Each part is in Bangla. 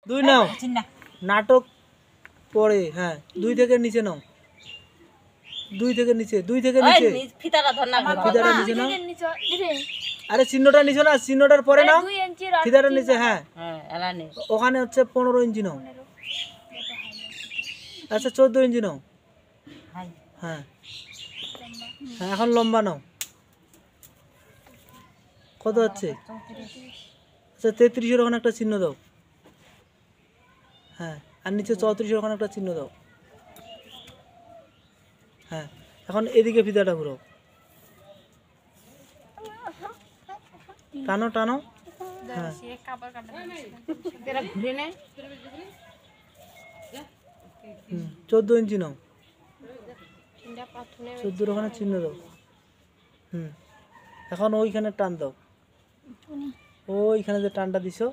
2 নাও নাটক পড়ে হ্যাঁ 2 থেকে নিচে নাও 2 থেকে নিচে ফিতাটা ধর না ফিতাটা নিচে নাও আরে চিহ্নটা নিচে না চিহ্নটার পরে নাও ফিতাটা নিচে হ্যাঁ হ্যাঁ এলা নে ওখানে হচ্ছে 15 ইঞ্চি নাও আচ্ছা 14 ইঞ্চি নাও হাই হ্যাঁ হ্যাঁ এখন লম্বা নাও কত হচ্ছে আচ্ছা 33 এর ওখানে একটা চিহ্ন দাও হ্যাঁ আর নিচে 34 এর ওখানে একটা চিহ্ন দাও হ্যাঁ এখন এদিকে ফিতাটা ঘুরাও টানো টানো হ্যাঁ তেরা ঘুরে নে 14 ইঞ্চি নাও 14 ওখানে চিহ্ন দাও এখন ওইখানে টান দাও ওইখানে যে টানটা দিছো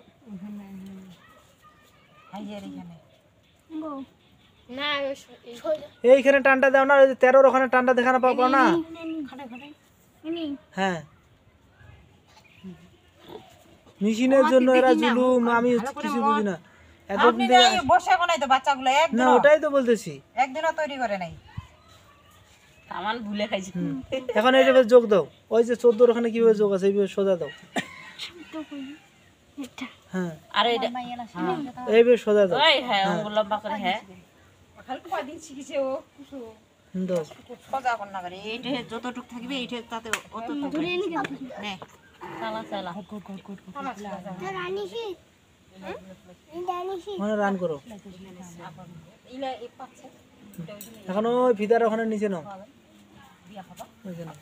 এইখানে টানটা দাও না 13 ওখানে টানটা দেখানো পাও না হ্যাঁ মেশিনের জন্য এরা জুলুম আমি কিছু বুঝি না আপনি বসে কোনাই তো বাচ্চাগুলো একদিন না ওটাই তো বলতেছি একদিনও তৈরি করে নাই সামান ভুলে খাইছি এখন এইভাবে যোগ দাও ওই যে 14 ওখানে কিভাবে যোগ আছে এইভাবে সোজা দাও হ্যাঁ আরে এটা এইভাবে সোজা দাও ওই হ্যাঁ ওগুলো লম্বা করে হ্যাঁ হালকা দিন শিখেছে ও দাও সোজা কোন না করে এইটা যতটুক থাকবে এইটা তাতে অতটুক নে চালা চালা মানে রান করো এখন ওই ফিতার ওখানে নিচে নাও নিচে নাও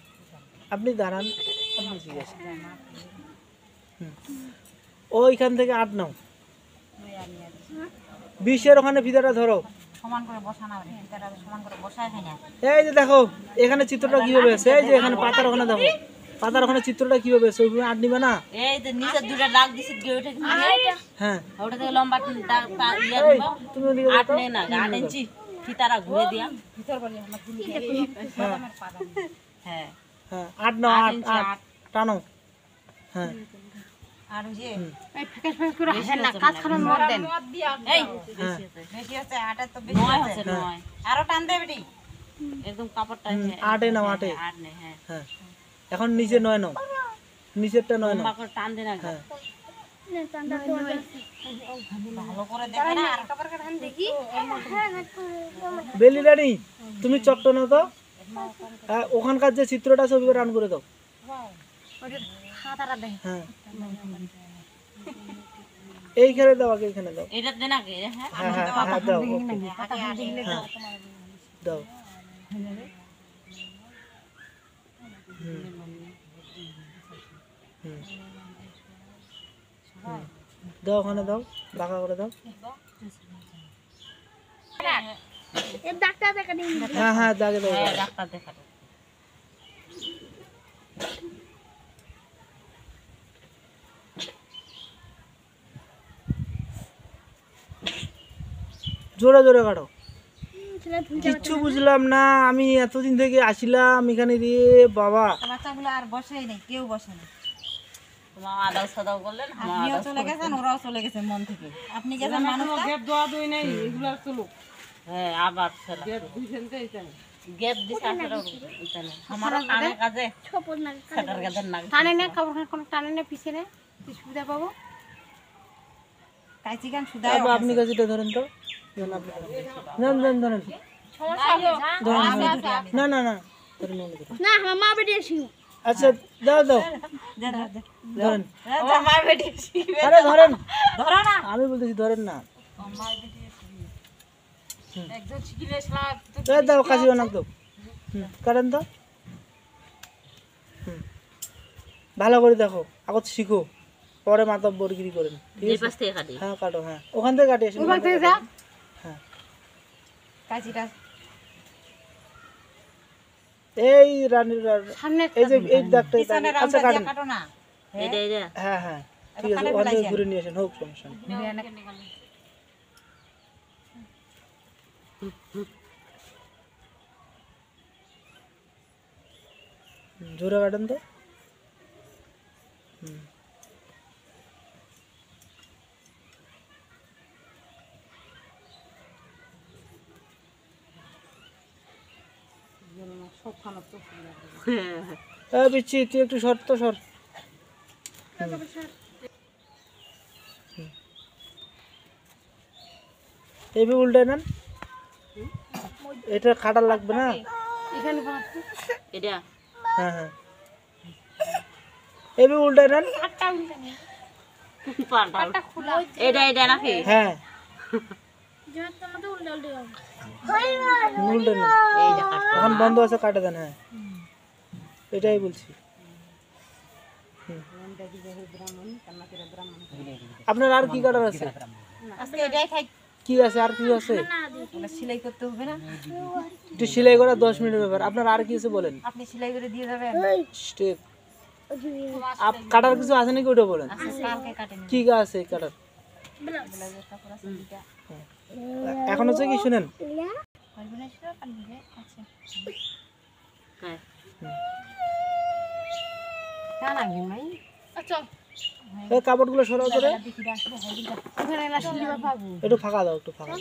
আপনি দাঁড়ান আপনি ঠিক আছে ওইখান থেকে 8 নাও 20 এর ওখানে ফিতাটা ধরো সমান করে বসানো হবে ফিতাটা সমান করে বসায় খাই না এই যে দেখো এখানে চিত্রটা কিভাবে আছে এই যে এখানে পাতার ওখানে দেখো পাতার ওখানে চিত্রটা কিভাবে আছে ওইভাবে 8 নিবে না এই যে নিচে দুটো দাগ দিছিস গে ওটা কি হ্যাঁ ওটা থেকে লম্বা দাগ ইয়া এই, দিব তুমি ওদিকে 8 নে না 8 ইঞ্চি ফিতাটা ঘুরে দিয়া ভিতর বলি আমরা ভুলি হ্যাঁ হ্যাঁ 8 নাও 8 টানো হ্যাঁ আর ওই যে এই ফেকাস ফেকাস করে হাসেন না কাজ খারাপ মত দেন এই হ্যাঁ বেশি আছে আটা তো বেশি নয় আছে হচ্ছে নয় আরো টান দে বেটি একদম কাপড়টা 8 এ নাও 8 এ 8 নে হ্যাঁ হ্যাঁ এখন নিচে 9 নাও নিচেরটা 9 নাও লম্বা করে টান দেন আগে হ্যাঁ ভালো করে দেখে না আর কাপড় কাটান দেখি বেলি রানী তুমি চকটা নাও তো হ্যাঁ ওখানকার যে চিত্রটা আছে ওইভাবে রান করে দাও খাতাটা দেখ হ্যাঁ এইখানে দাও আগে এইখানে দাও এটা দেন আগে হ্যাঁ হ্যাঁ হ্যাঁ হ্যাঁ দাও ওকে। আগে আগে হ্যাঁ দাও দাও ওখানে দাও বাঁকা করে দাও হ্যাঁ হ্যাঁ দাগে দাও হ্যাঁ ডাক্তার দেখাবো জোরে জোরে কাটো কিচ্ছু বুঝলাম না আমি এতদিন থেকে আসিলাম এখানে দিয়ে বাবা বাচ্চাগুলো আর বসেই নেই কেউ বসে না তোমার আদাও সাদাও করলেন আপনিও চলে গেছেন ওরাও চলে গেছে মন থেকে আপনি গেছেন মানুষ হ্যাঁ আবার ফেলা গেট দিছে আসলে উঠানে আমার কানে কাজে সাটার গাছের নাক টানে না কাপড় কোনো টানে না পিছনে সুবিধা পাবো কাইচি গান সুদা আবার আপনি কাজটা ধরেন তো ধরেন আপনি ধরেন ধরেন ধরেন না না না ধরেন না আমার মা বেটি আসি আচ্ছা দাও দাও ধরেন আমার মা বেটি শিখবে আরে ধরেন ধরো না আমি বলতেছি ধরেন না একজন শিখিলে শালা দাও কাশি বানাক দাও কাটেন তো ভালো করে দেখো আগত শিখো পরে মাতব বরগিরি করেন ঠিক এই আছে পাশ থেকে কাটি হ্যাঁ কাটো হ্যাঁ ওখান থেকে কাটি আসুন ওখান থেকে যা হ্যাঁ কাইচিটা এই রানীর সামনে এই যে এই দাগটা পিছনে আচ্ছা রাউন্ডটা কাটেন দিয়া কাটো না এইটা এইটা হ্যাঁ হ্যাঁ ঠিক আছে ওখান থেকে ঘুরে নিয়ে আসেন হোক সমস্যা নেই জোরে কাটেন তো পিচ্ছি তুই একটু সর তো সর। এইভাবে উল্টে নেন, এটা খাটার লাগবে না। এখানে বানাচ্ছি এটা হ্যাঁ হ্যাঁ, এইভাবে উল্টে নেন। আটটা উল্টে নেই পাল্টাল আটটা খোলা এটা নাকি হ্যাঁ জয়ের তলাতে উল্টে উল্টে যাবে উল্টে নেন, এই যে কাট এখন বন্ধ আছে, কাটে দেন। হ্যাঁ এটাই বলছি। আপনার আর কি কাটার আছে? আজকে এটাই খাই কি আছে আর কি আছে? না দিই সেলাই করতে হবে না একটু সেলাই করা 10 মিনিটের ব্যাপার। আপনার আর কি আছে বলেন? আপনি সেলাই করে দিয়ে যাবেন স্টেপ কাটার কিছু আছে নাকি ওটা বলেন। কালকে কাটে কি আছে কাটার? এখন হচ্ছে কি শুনেন, আচ্ছা এই কাপড়গুলো সরাও করে ওখানে না সিলিবা পাবো একটু ফাঁকা দাও, একটু ফাঁকা দাও,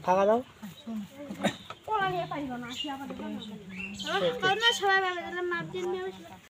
ফাঁকা দাও। ওরা নিয়ে পারিব না আসি আবার কারণ সবাই বেলা দিলাম মাপ দিন